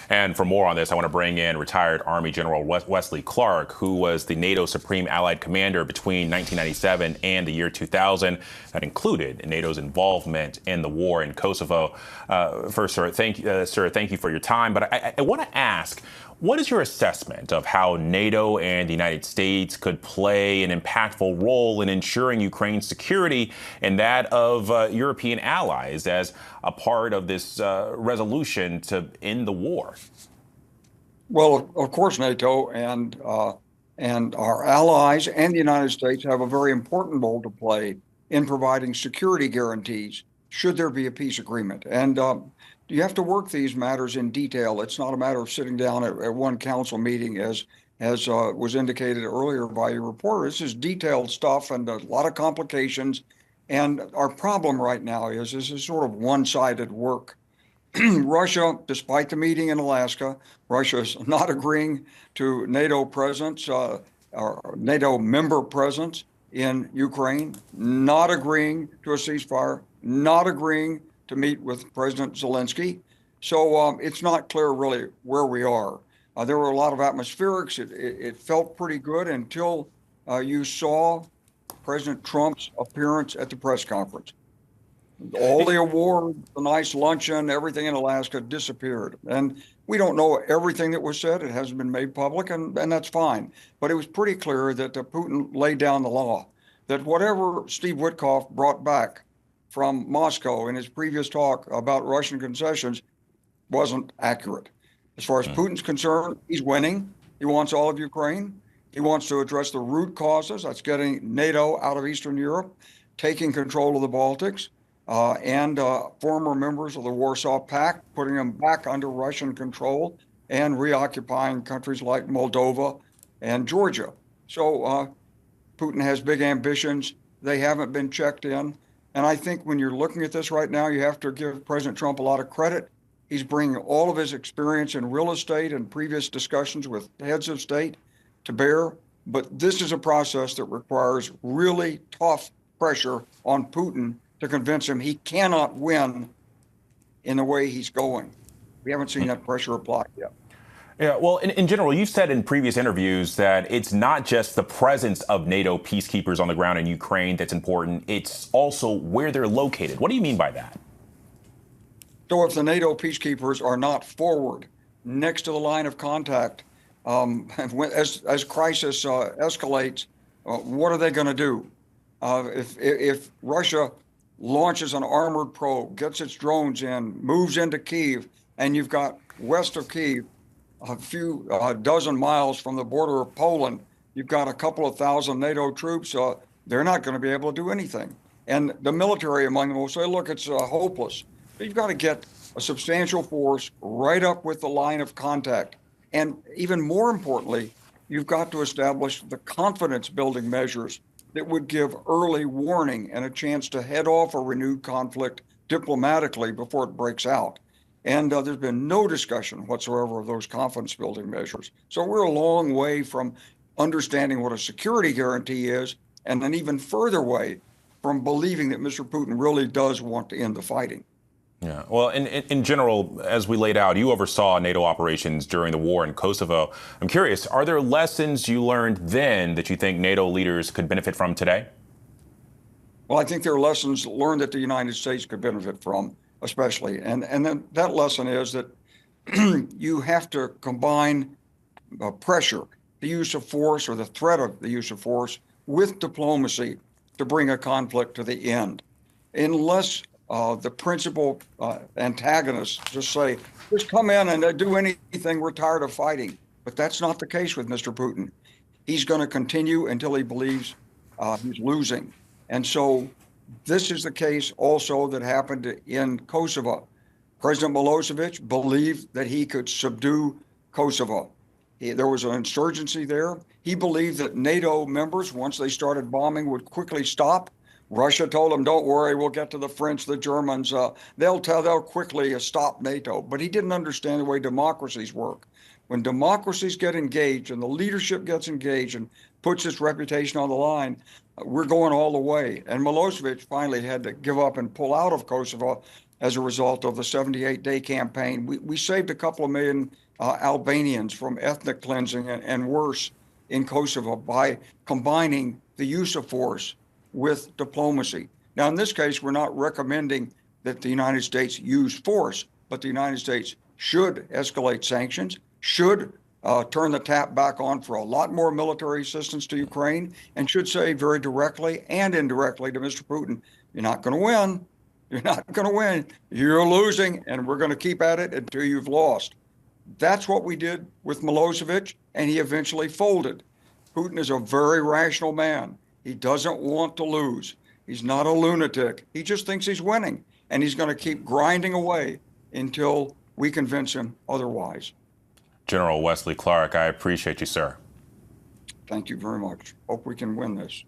And for more on this, I want to bring in retired Army General Wesley Clark, who was the NATO Supreme Allied Commander between 1997 and the year 2000. That included NATO's involvement in the war in Kosovo. First, sir, thank you for your time. But I want to ask, what is your assessment of how NATO and the United States could play an impactful role in ensuring Ukraine's security and that of European allies as a part of this resolution to end the war? Well, of course, NATO and our allies and the United States have a very important role to play in providing security guarantees should there be a peace agreement. And you have to work these matters in detail. It's not a matter of sitting down at one council meeting, as was indicated earlier by your reporter. This is detailed stuff and a lot of complications. And our problem right now is this is sort of one-sided work. Russia, despite the meeting in Alaska, Russia is not agreeing to NATO presence, or NATO member presence in Ukraine, not agreeing to a ceasefire, not agreeing to meet with President Zelensky. So it's not clear really where we are. There were a lot of atmospherics. It felt pretty good until you saw President Trump's appearance at the press conference. All the awards, the nice luncheon, everything in Alaska disappeared. And we don't know everything that was said. It hasn't been made public, and that's fine. But it was pretty clear that Putin laid down the law, that whatever Steve Witkoff brought back from Moscow in his previous talk about Russian concessions wasn't accurate. As far as Putin's concerned, he's winning. He wants all of Ukraine. He wants to address the root causes. That's getting NATO out of Eastern Europe, taking control of the Baltics, and former members of the Warsaw Pact, putting them back under Russian control and reoccupying countries like Moldova and Georgia. So Putin has big ambitions. They haven't been checked in. And I think when you're looking at this right now, you have to give President Trump a lot of credit. He's bringing all of his experience in real estate and previous discussions with heads of state to bear. But this is a process that requires really tough pressure on Putin to convince him he cannot win in the way he's going. We haven't seen that pressure applied yet. Yeah, well, in general, you've said in previous interviews that it's not just the presence of NATO peacekeepers on the ground in Ukraine that's important. It's also where they're located. What do you mean by that? So if the NATO peacekeepers are not forward, next to the line of contact, as crisis escalates, what are they going to do? If Russia launches an armored probe, gets its drones in, moves into Kyiv, and you've got west of Kyiv, a few dozen miles from the border of Poland, you've got a couple of thousand NATO troops. They're not going to be able to do anything. And the military among them will say, look, it's hopeless. But you've got to get a substantial force right up with the line of contact. And even more importantly, you've got to establish the confidence building measures that would give early warning and a chance to head off a renewed conflict diplomatically before it breaks out. And there's been no discussion whatsoever of those confidence building measures. So we're a long way from understanding what a security guarantee is, and an even further way from believing that Mr. Putin really does want to end the fighting. Yeah, well, in general, as we laid out, you oversaw NATO operations during the war in Kosovo. I'm curious, are there lessons you learned then that you think NATO leaders could benefit from today? Well, I think there are lessons learned that the United States could benefit from, especially. And then that lesson is that you have to combine pressure, the use of force or the threat of the use of force, with diplomacy to bring a conflict to the end. Unless the principal antagonists just say, just come in and do anything, we're tired of fighting. But that's not the case with Mr. Putin. He's going to continue until he believes he's losing. And so this is the case also that happened in Kosovo. President Milosevic believed that he could subdue Kosovo. There was an insurgency there. He believed that NATO members, once they started bombing, would quickly stop. Russia told him, don't worry, we'll get to the French, the Germans. They'll quickly stop NATO. But he didn't understand the way democracies work. When democracies get engaged and the leadership gets engaged and puts its reputation on the line, we're going all the way. And Milosevic finally had to give up and pull out of Kosovo as a result of the 78-day campaign. We saved a couple of million Albanians from ethnic cleansing and worse in Kosovo by combining the use of force with diplomacy. Now, in this case, we're not recommending that the United States use force, but the United States should escalate sanctions, should turn the tap back on for a lot more military assistance to Ukraine, and should say very directly and indirectly to Mr. Putin, you're not going to win. You're not going to win. You're losing, and we're going to keep at it until you've lost. That's what we did with Milosevic, and he eventually folded. Putin is a very rational man. He doesn't want to lose. He's not a lunatic. He just thinks he's winning, and he's going to keep grinding away until we convince him otherwise. General Wesley Clark, I appreciate you, sir. Thank you very much. Hope we can win this.